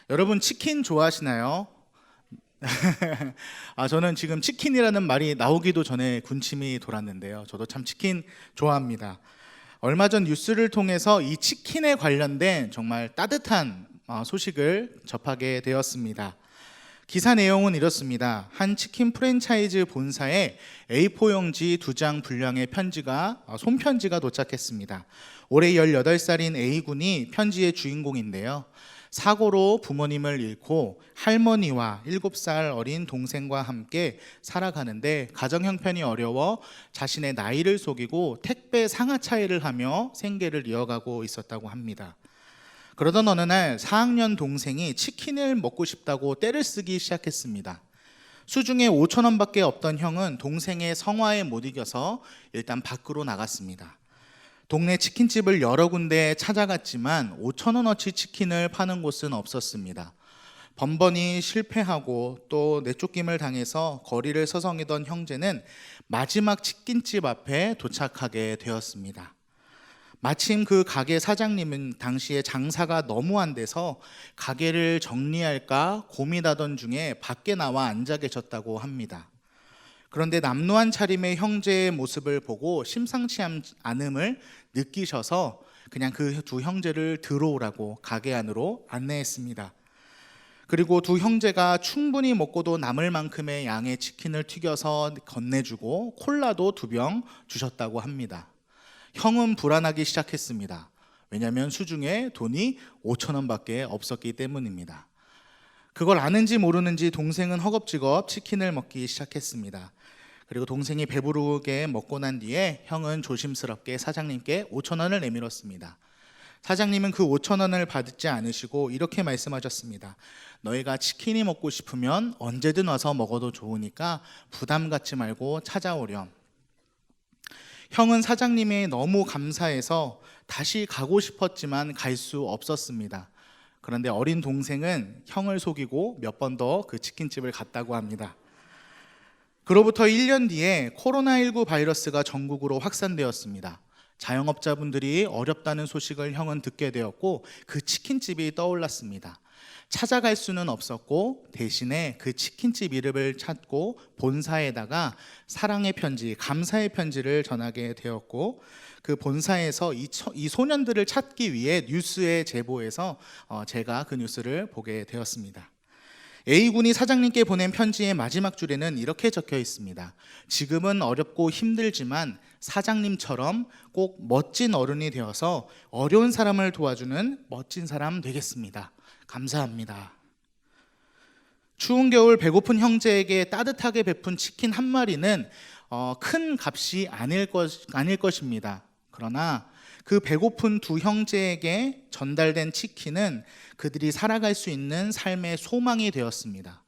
여러분 치킨 좋아하시나요? 저는 지금 치킨이라는 말이 나오기도 전에 군침이 돌았는데요. 저도 참 치킨 좋아합니다. 얼마 전 뉴스를 통해서 이 치킨에 관련된 정말 따뜻한 소식을 접하게 되었습니다. 기사 내용은 이렇습니다. 한 치킨 프랜차이즈 본사에 A4 용지 2장 분량의 손편지가 도착했습니다. 올해 18살인 A군이 편지의 주인공인데요. 사고로 부모님을 잃고 할머니와 7살 어린 동생과 함께 살아가는데 가정 형편이 어려워 자신의 나이를 속이고 택배 상하차일을 하며 생계를 이어가고 있었다고 합니다. 그러던 어느 날 4학년 동생이 치킨을 먹고 싶다고 떼를 쓰기 시작했습니다. 수중에 5천 원밖에 없던 형은 동생의 성화에 못 이겨서 일단 밖으로 나갔습니다. 동네 치킨집을 여러 군데 찾아갔지만 5천 원어치 치킨을 파는 곳은 없었습니다. 번번이 실패하고 또 내쫓김을 당해서 거리를 서성이던 형제는 마지막 치킨집 앞에 도착하게 되었습니다. 마침 그 가게 사장님은 당시에 장사가 너무 안 돼서 가게를 정리할까 고민하던 중에 밖에 나와 앉아 계셨다고 합니다. 그런데 남루한 차림의 형제의 모습을 보고 심상치 않음을 느끼셔서 그냥 그 두 형제를 들어오라고 가게 안으로 안내했습니다. 그리고 두 형제가 충분히 먹고도 남을 만큼의 양의 치킨을 튀겨서 건네주고 콜라도 2병 주셨다고 합니다. 형은 불안하기 시작했습니다. 왜냐하면 수중에 돈이 5천 원밖에 없었기 때문입니다. 그걸 아는지 모르는지 동생은 허겁지겁 치킨을 먹기 시작했습니다. 그리고 동생이 배부르게 먹고 난 뒤에 형은 조심스럽게 사장님께 5천 원을 내밀었습니다. 사장님은 그 5천 원을 받지 않으시고 이렇게 말씀하셨습니다. 너희가 치킨이 먹고 싶으면 언제든 와서 먹어도 좋으니까 부담 갖지 말고 찾아오렴. 형은 사장님이 너무 감사해서 다시 가고 싶었지만 갈 수 없었습니다. 그런데 어린 동생은 형을 속이고 몇 번 더 그 치킨집을 갔다고 합니다. 그로부터 1년 뒤에 코로나19 바이러스가 전국으로 확산되었습니다. 자영업자분들이 어렵다는 소식을 형은 듣게 되었고 그 치킨집이 떠올랐습니다. 찾아갈 수는 없었고 대신에 그 치킨집 이름을 찾고 본사에다가 사랑의 편지, 감사의 편지를 전하게 되었고 그 본사에서 이 소년들을 찾기 위해 뉴스에 제보해서 제가 그 뉴스를 보게 되었습니다. A군이 사장님께 보낸 편지의 마지막 줄에는 이렇게 적혀 있습니다. 지금은 어렵고 힘들지만 사장님처럼 꼭 멋진 어른이 되어서 어려운 사람을 도와주는 멋진 사람 되겠습니다. 감사합니다. 추운 겨울 배고픈 형제에게 따뜻하게 베푼 치킨 한 마리는 큰 값이 아닐 것입니다. 그러나 그 배고픈 두 형제에게 전달된 치킨은 그들이 살아갈 수 있는 삶의 소망이 되었습니다.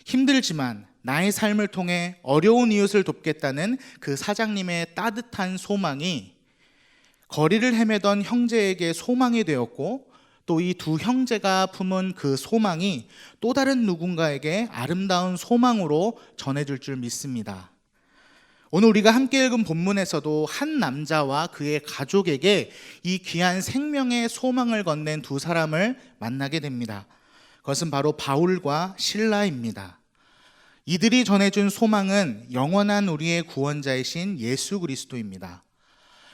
힘들지만 나의 삶을 통해 어려운 이웃을 돕겠다는 그 사장님의 따뜻한 소망이 거리를 헤매던 형제에게 소망이 되었고 또 이 두 형제가 품은 그 소망이 또 다른 누군가에게 아름다운 소망으로 전해질 줄 믿습니다. 오늘 우리가 함께 읽은 본문에서도 한 남자와 그의 가족에게 이 귀한 생명의 소망을 건넨 두 사람을 만나게 됩니다. 그것은 바로 바울과 실라입니다. 이들이 전해준 소망은 영원한 우리의 구원자이신 예수 그리스도입니다.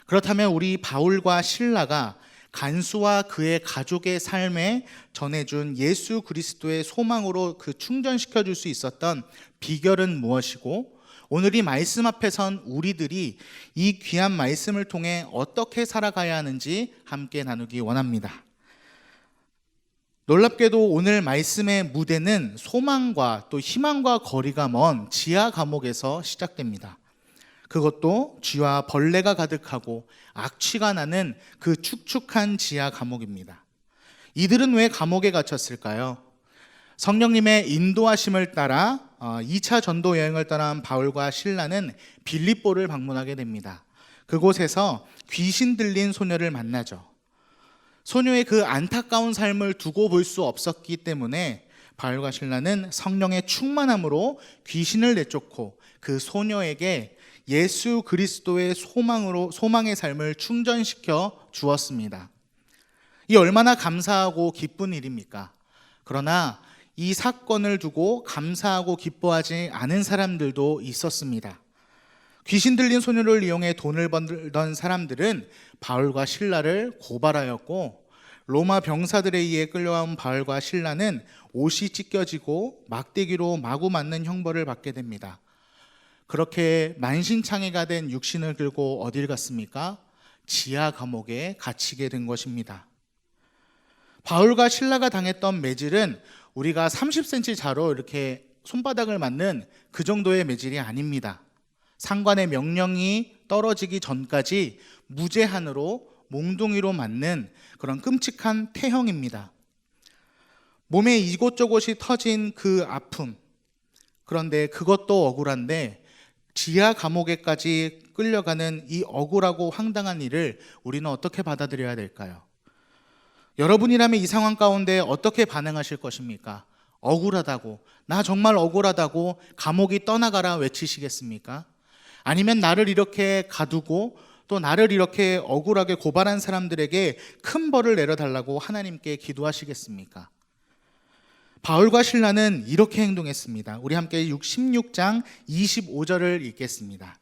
그렇다면 우리 바울과 실라가 간수와 그의 가족의 삶에 전해준 예수 그리스도의 소망으로 그 충전시켜 줄 수 있었던 비결은 무엇이고 오늘 이 말씀 앞에 선 우리들이 이 귀한 말씀을 통해 어떻게 살아가야 하는지 함께 나누기 원합니다. 놀랍게도 오늘 말씀의 무대는 소망과 또 희망과 거리가 먼 지하 감옥에서 시작됩니다. 그것도 쥐와 벌레가 가득하고 악취가 나는 그 축축한 지하 감옥입니다. 이들은 왜 감옥에 갇혔을까요? 성령님의 인도하심을 따라 2차 전도 여행을 떠난 바울과 실라는 빌립보를 방문하게 됩니다. 그곳에서 귀신 들린 소녀를 만나죠. 소녀의 그 안타까운 삶을 두고 볼 수 없었기 때문에 바울과 실라는 성령의 충만함으로 귀신을 내쫓고 그 소녀에게 예수 그리스도의 소망의 삶을 충전시켜 주었습니다. 이 얼마나 감사하고 기쁜 일입니까? 그러나 이 사건을 두고 감사하고 기뻐하지 않은 사람들도 있었습니다. 귀신 들린 소녀를 이용해 돈을 벌던 사람들은 바울과 실라를 고발하였고, 로마 병사들에 의해 끌려온 바울과 실라는 옷이 찢겨지고 막대기로 마구 맞는 형벌을 받게 됩니다. 그렇게 만신창이가 된 육신을 들고 어딜 갔습니까? 지하 감옥에 갇히게 된 것입니다. 바울과 실라가 당했던 매질은 우리가 30cm 자로 이렇게 손바닥을 맞는 그 정도의 매질이 아닙니다. 상관의 명령이 떨어지기 전까지 무제한으로 몽둥이로 맞는 그런 끔찍한 태형입니다. 몸에 이곳저곳이 터진 그 아픔, 그런데 그것도 억울한데 지하 감옥에까지 끌려가는 이 억울하고 황당한 일을 우리는 어떻게 받아들여야 될까요? 여러분이라면 이 상황 가운데 어떻게 반응하실 것입니까? 억울하다고, 나 정말 억울하다고 감옥이 떠나가라 외치시겠습니까? 아니면 나를 이렇게 가두고 또 나를 이렇게 억울하게 고발한 사람들에게 큰 벌을 내려달라고 하나님께 기도하시겠습니까? 바울과 실라는 이렇게 행동했습니다. 우리 함께 16장 25절을 읽겠습니다.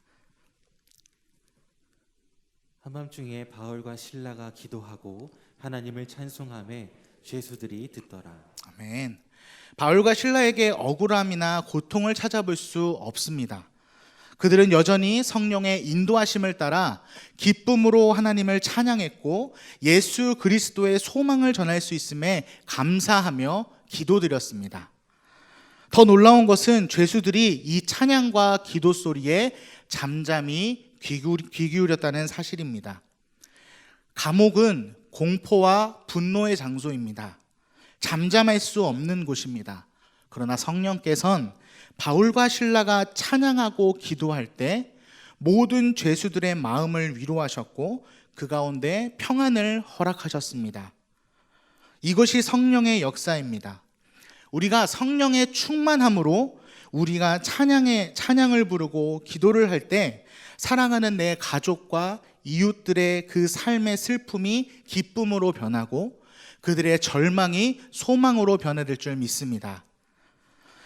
한밤중에 바울과 실라가 기도하고 하나님을 찬송하며 죄수들이 듣더라. 아멘. 바울과 실라에게 억울함이나 고통을 찾아볼 수 없습니다. 그들은 여전히 성령의 인도하심을 따라 기쁨으로 하나님을 찬양했고 예수 그리스도의 소망을 전할 수 있음에 감사하며 기도드렸습니다. 더 놀라운 것은 죄수들이 이 찬양과 기도 소리에 잠잠히 귀 기울였다는 사실입니다. 감옥은 공포와 분노의 장소입니다. 잠잠할 수 없는 곳입니다. 그러나 성령께서는 바울과 실라가 찬양하고 기도할 때 모든 죄수들의 마음을 위로하셨고 그 가운데 평안을 허락하셨습니다. 이것이 성령의 역사입니다. 우리가 성령의 충만함으로 우리가 찬양을 부르고 기도를 할 때 사랑하는 내 가족과 이웃들의 그 삶의 슬픔이 기쁨으로 변하고 그들의 절망이 소망으로 변화될 줄 믿습니다.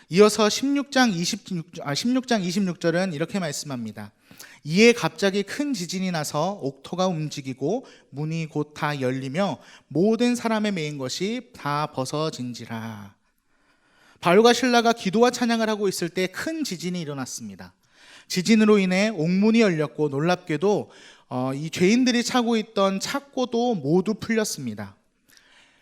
이어서 16장 26절은 이렇게 말씀합니다. 이에 갑자기 큰 지진이 나서 옥토가 움직이고 문이 곧 다 열리며 모든 사람의 메인 것이 다 벗어진지라. 바울과 실라가 기도와 찬양을 하고 있을 때 큰 지진이 일어났습니다. 지진으로 인해 옥문이 열렸고 놀랍게도 이 죄인들이 차고 있던 착고도 모두 풀렸습니다.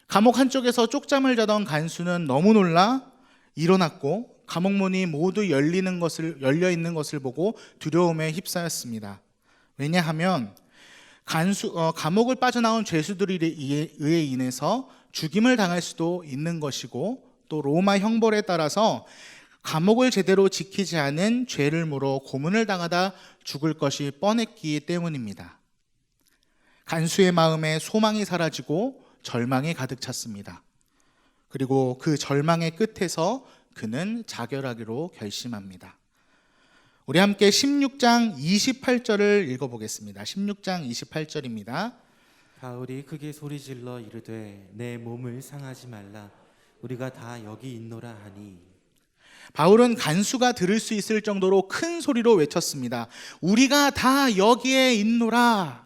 감옥 한쪽에서 쪽잠을 자던 간수는 너무 놀라 일어났고 감옥문이 모두 열려 있는 것을 보고 두려움에 휩싸였습니다. 왜냐하면 감옥을 빠져나온 죄수들에 의해 인해서 죽임을 당할 수도 있는 것이고 또 로마 형벌에 따라서 감옥을 제대로 지키지 않은 죄를 물어 고문을 당하다 죽을 것이 뻔했기 때문입니다. 간수의 마음에 소망이 사라지고 절망이 가득 찼습니다. 그리고 그 절망의 끝에서 그는 자결하기로 결심합니다. 우리 함께 16장 28절을 읽어보겠습니다. 16장 28절입니다. 바울이 크게 소리질러 이르되 내 몸을 상하지 말라. 우리가 다 여기 있노라 하니. 바울은 간수가 들을 수 있을 정도로 큰 소리로 외쳤습니다. 우리가 다 여기에 있노라.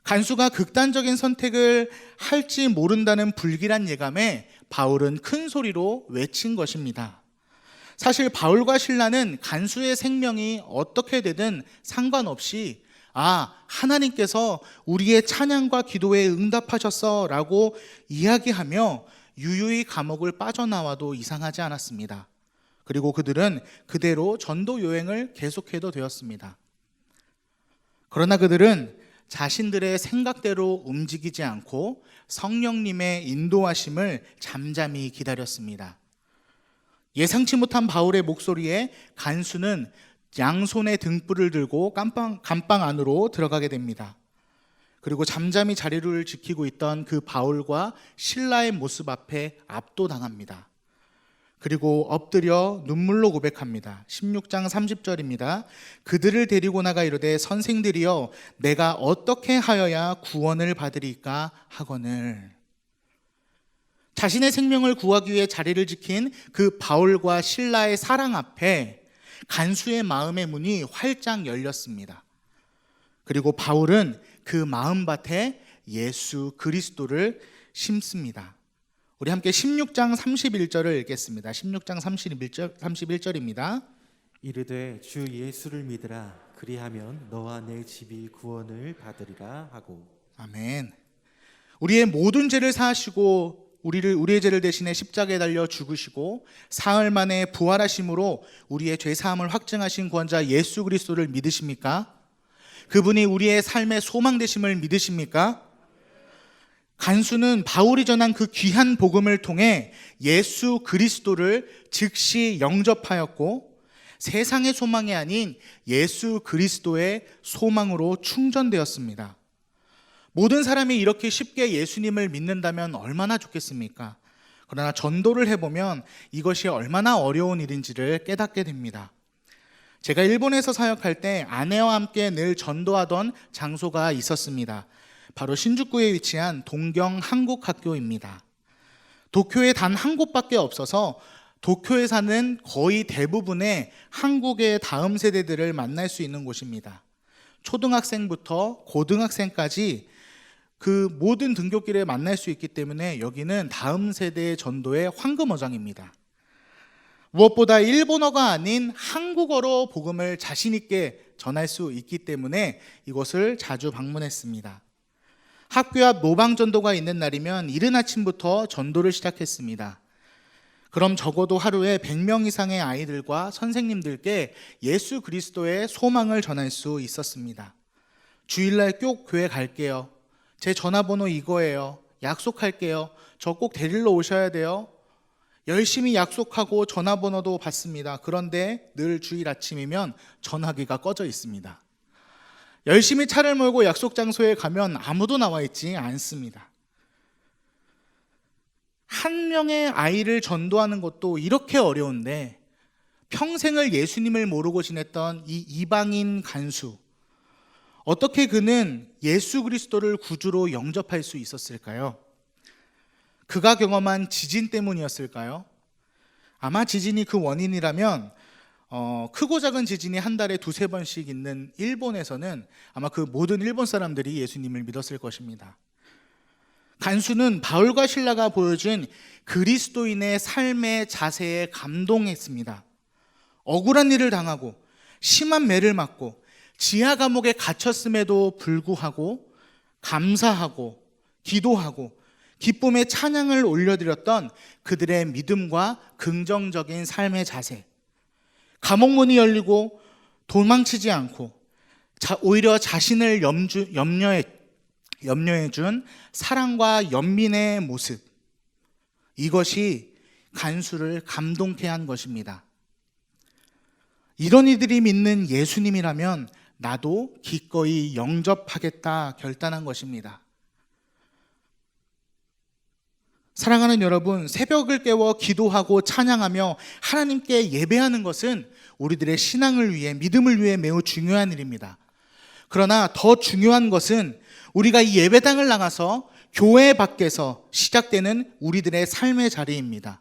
간수가 극단적인 선택을 할지 모른다는 불길한 예감에 바울은 큰 소리로 외친 것입니다. 사실 바울과 실라는 간수의 생명이 어떻게 되든 상관없이 하나님께서 우리의 찬양과 기도에 응답하셨어 라고 이야기하며 유유히 감옥을 빠져나와도 이상하지 않았습니다. 그리고 그들은 그대로 전도 여행을 계속해도 되었습니다. 그러나 그들은 자신들의 생각대로 움직이지 않고 성령님의 인도하심을 잠잠히 기다렸습니다. 예상치 못한 바울의 목소리에 간수는 양손에 등불을 들고 감방 안으로 들어가게 됩니다. 그리고 잠잠히 자리를 지키고 있던 그 바울과 실라의 모습 앞에 압도당합니다. 그리고 엎드려 눈물로 고백합니다. 16장 30절입니다. 그들을 데리고 나가 이르되 선생들이여 내가 어떻게 하여야 구원을 받으리까 하거늘. 자신의 생명을 구하기 위해 자리를 지킨 그 바울과 실라의 사랑 앞에 간수의 마음의 문이 활짝 열렸습니다. 그리고 바울은 그 마음밭에 예수 그리스도를 심습니다. 우리 함께 16장 31절을 읽겠습니다. 16장 31절입니다. 이르되 주 예수를 믿으라. 그리하면 너와 내 집이 구원을 받으리라 하고. 아멘. 우리의 모든 죄를 사하시고 우리의 죄를 대신해 십자가에 달려 죽으시고 사흘 만에 부활하심으로 우리의 죄 사함을 확증하신 구원자 예수 그리스도를 믿으십니까? 그분이 우리의 삶의 소망 되심을 믿으십니까? 간수는 바울이 전한 그 귀한 복음을 통해 예수 그리스도를 즉시 영접하였고 세상의 소망이 아닌 예수 그리스도의 소망으로 충전되었습니다. 모든 사람이 이렇게 쉽게 예수님을 믿는다면 얼마나 좋겠습니까? 그러나 전도를 해보면 이것이 얼마나 어려운 일인지를 깨닫게 됩니다. 제가 일본에서 사역할 때 아내와 함께 늘 전도하던 장소가 있었습니다. 바로 신주쿠에 위치한 동경 한국학교입니다. 도쿄에 단 한 곳밖에 없어서 도쿄에 사는 거의 대부분의 한국의 다음 세대들을 만날 수 있는 곳입니다. 초등학생부터 고등학생까지 그 모든 등굣길에 만날 수 있기 때문에 여기는 다음 세대의 전도의 황금어장입니다. 무엇보다 일본어가 아닌 한국어로 복음을 자신 있게 전할 수 있기 때문에 이곳을 자주 방문했습니다. 학교 앞 노방전도가 있는 날이면 이른 아침부터 전도를 시작했습니다. 그럼 적어도 하루에 100명 이상의 아이들과 선생님들께 예수 그리스도의 소망을 전할 수 있었습니다. 주일날 꼭 교회 갈게요. 제 전화번호 이거예요. 약속할게요. 저 꼭 데리러 오셔야 돼요. 열심히 약속하고 전화번호도 받습니다. 그런데 늘 주일 아침이면 전화기가 꺼져 있습니다. 열심히 차를 몰고 약속 장소에 가면 아무도 나와 있지 않습니다. 한 명의 아이를 전도하는 것도 이렇게 어려운데 평생을 예수님을 모르고 지냈던 이 이방인 간수, 어떻게 그는 예수 그리스도를 구주로 영접할 수 있었을까요? 그가 경험한 지진 때문이었을까요? 아마 지진이 그 원인이라면 크고 작은 지진이 한 달에 2-3번씩 있는 일본에서는 아마 그 모든 일본 사람들이 예수님을 믿었을 것입니다. 간수는 바울과 실라가 보여준 그리스도인의 삶의 자세에 감동했습니다. 억울한 일을 당하고 심한 매를 맞고 지하 감옥에 갇혔음에도 불구하고 감사하고 기도하고 기쁨의 찬양을 올려드렸던 그들의 믿음과 긍정적인 삶의 자세, 감옥문이 열리고 도망치지 않고 오히려 자신을 염려해준 사랑과 연민의 모습, 이것이 간수를 감동케 한 것입니다. 이런 이들이 믿는 예수님이라면 나도 기꺼이 영접하겠다 결단한 것입니다. 사랑하는 여러분, 새벽을 깨워 기도하고 찬양하며 하나님께 예배하는 것은 우리들의 신앙을 위해, 믿음을 위해 매우 중요한 일입니다. 그러나 더 중요한 것은 우리가 이 예배당을 나가서 교회 밖에서 시작되는 우리들의 삶의 자리입니다.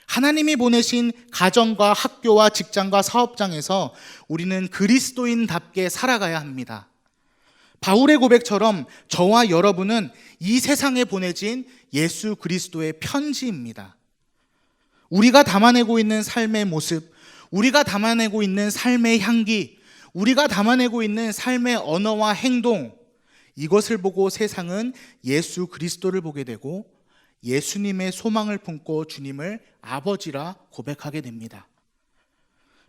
하나님이 보내신 가정과 학교와 직장과 사업장에서 우리는 그리스도인답게 살아가야 합니다. 바울의 고백처럼 저와 여러분은 이 세상에 보내진 예수 그리스도의 편지입니다. 우리가 담아내고 있는 삶의 모습, 우리가 담아내고 있는 삶의 향기, 우리가 담아내고 있는 삶의 언어와 행동, 이것을 보고 세상은 예수 그리스도를 보게 되고 예수님의 소망을 품고 주님을 아버지라 고백하게 됩니다.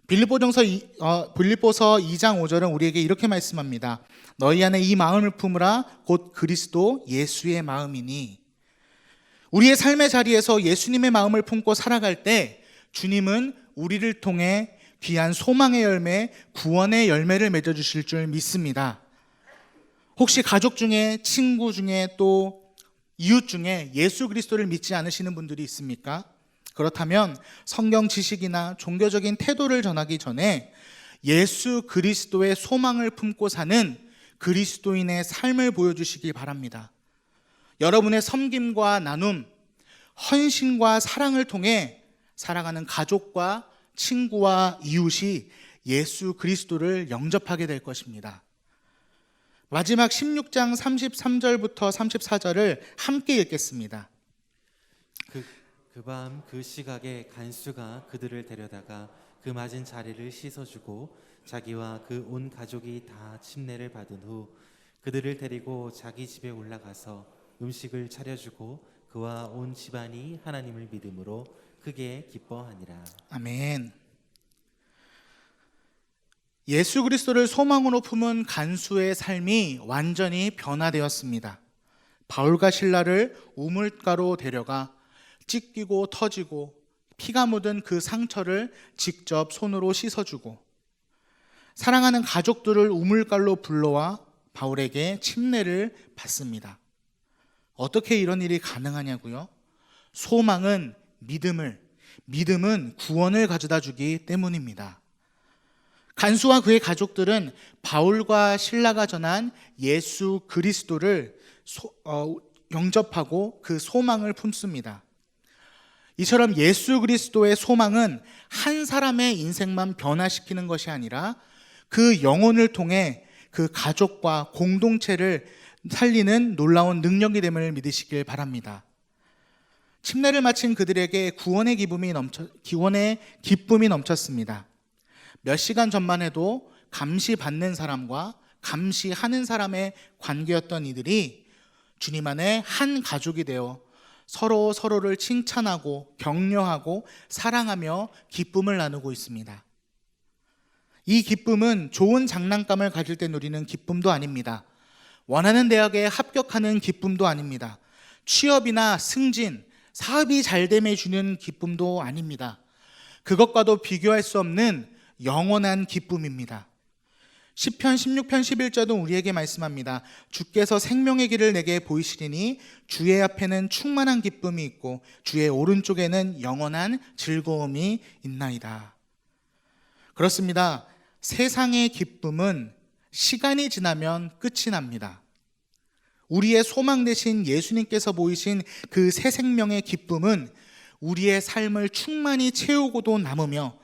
빌립보서 2장 5절은 우리에게 이렇게 말씀합니다. 너희 안에 이 마음을 품으라 곧 그리스도 예수의 마음이니. 우리의 삶의 자리에서 예수님의 마음을 품고 살아갈 때 주님은 우리를 통해 귀한 소망의 열매, 구원의 열매를 맺어주실 줄 믿습니다. 혹시 가족 중에, 친구 중에, 또 이웃 중에 예수 그리스도를 믿지 않으시는 분들이 있습니까? 그렇다면 성경 지식이나 종교적인 태도를 전하기 전에 예수 그리스도의 소망을 품고 사는 그리스도인의 삶을 보여주시기 바랍니다. 여러분의 섬김과 나눔, 헌신과 사랑을 통해 사랑하는 가족과 친구와 이웃이 예수 그리스도를 영접하게 될 것입니다. 마지막 16장 33절부터 34절을 함께 읽겠습니다. 그 밤 그 시각에 간수가 그들을 데려다가 그 맞은 자리를 씻어주고 자기와 그 온 가족이 다 침례를 받은 후 그들을 데리고 자기 집에 올라가서 음식을 차려주고 그와 온 집안이 하나님을 믿음으로 크게 기뻐하니라. 아멘. 예수 그리스도를 소망으로 품은 간수의 삶이 완전히 변화되었습니다. 바울과 실라를 우물가로 데려가 찢기고 터지고 피가 묻은 그 상처를 직접 손으로 씻어주고 사랑하는 가족들을 우물가로 불러와 바울에게 침례를 받습니다. 어떻게 이런 일이 가능하냐고요? 소망은 믿음은 구원을 가져다 주기 때문입니다. 간수와 그의 가족들은 바울과 실라가 전한 예수 그리스도를 영접하고 그 소망을 품습니다. 이처럼 예수 그리스도의 소망은 한 사람의 인생만 변화시키는 것이 아니라 그 영혼을 통해 그 가족과 공동체를 살리는 놀라운 능력이 됨을 믿으시길 바랍니다. 침례를 마친 그들에게 구원의 기쁨이 넘쳤습니다. 몇 시간 전만 해도 감시받는 사람과 감시하는 사람의 관계였던 이들이 주님 안에 한 가족이 되어 서로를 칭찬하고 격려하고 사랑하며 기쁨을 나누고 있습니다. 이 기쁨은 좋은 장난감을 가질 때 누리는 기쁨도 아닙니다. 원하는 대학에 합격하는 기쁨도 아닙니다. 취업이나 승진, 사업이 잘 됨에 주는 기쁨도 아닙니다. 그것과도 비교할 수 없는 영원한 기쁨입니다. 시편 16편 11절도 우리에게 말씀합니다. 주께서 생명의 길을 내게 보이시리니 주의 앞에는 충만한 기쁨이 있고 주의 오른쪽에는 영원한 즐거움이 있나이다. 그렇습니다. 세상의 기쁨은 시간이 지나면 끝이 납니다. 우리의 소망 되신 예수님께서 보이신 그 새 생명의 기쁨은 우리의 삶을 충만히 채우고도 남으며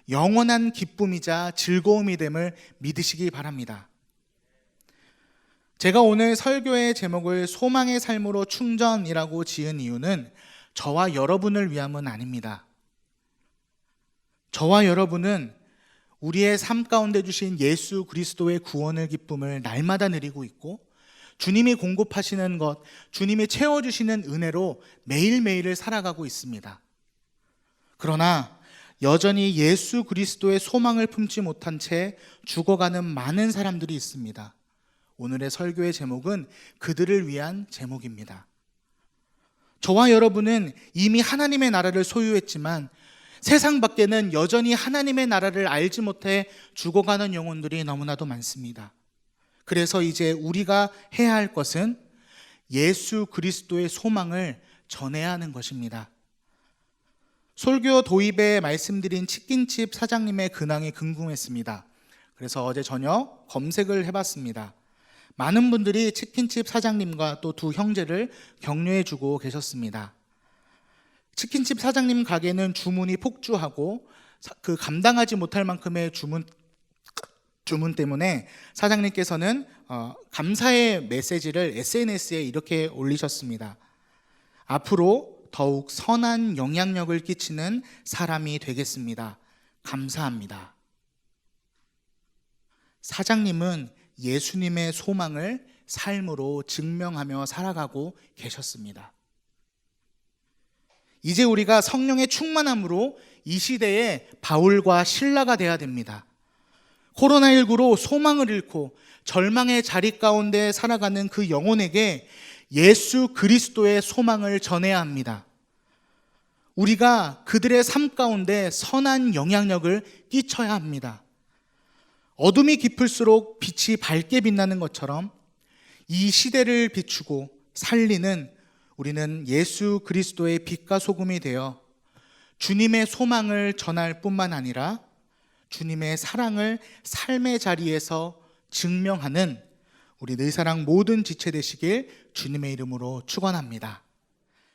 영원한 기쁨이자 즐거움이 됨을 믿으시기 바랍니다. 제가 오늘 설교의 제목을 소망의 삶으로 충전이라고 지은 이유는 저와 여러분을 위함은 아닙니다. 저와 여러분은 우리의 삶 가운데 주신 예수 그리스도의 구원의 기쁨을 날마다 누리고 있고 주님이 공급하시는 것, 주님이 채워주시는 은혜로 매일매일을 살아가고 있습니다. 그러나 여전히 예수 그리스도의 소망을 품지 못한 채 죽어가는 많은 사람들이 있습니다. 오늘의 설교의 제목은 그들을 위한 제목입니다. 저와 여러분은 이미 하나님의 나라를 소유했지만 세상 밖에는 여전히 하나님의 나라를 알지 못해 죽어가는 영혼들이 너무나도 많습니다. 그래서 이제 우리가 해야 할 것은 예수 그리스도의 소망을 전해야 하는 것입니다. 설교 도입에 말씀드린 치킨집 사장님의 근황이 궁금했습니다. 그래서 어제 저녁 검색을 해봤습니다. 많은 분들이 치킨집 사장님과 또 두 형제를 격려해주고 계셨습니다. 치킨집 사장님 가게는 주문이 폭주하고 그 감당하지 못할 만큼의 주문 때문에 사장님께서는 감사의 메시지를 SNS에 이렇게 올리셨습니다. 앞으로 더욱 선한 영향력을 끼치는 사람이 되겠습니다. 감사합니다. 사장님은 예수님의 소망을 삶으로 증명하며 살아가고 계셨습니다. 이제 우리가 성령의 충만함으로 이 시대에 바울과 실라가 돼야 됩니다. 코로나19로 소망을 잃고 절망의 자리 가운데 살아가는 그 영혼에게 예수 그리스도의 소망을 전해야 합니다. 우리가 그들의 삶 가운데 선한 영향력을 끼쳐야 합니다. 어둠이 깊을수록 빛이 밝게 빛나는 것처럼 이 시대를 비추고 살리는 우리는 예수 그리스도의 빛과 소금이 되어 주님의 소망을 전할 뿐만 아니라 주님의 사랑을 삶의 자리에서 증명하는 우리 늘사랑 모든 지체 되시길 주님의 이름으로 축원합니다.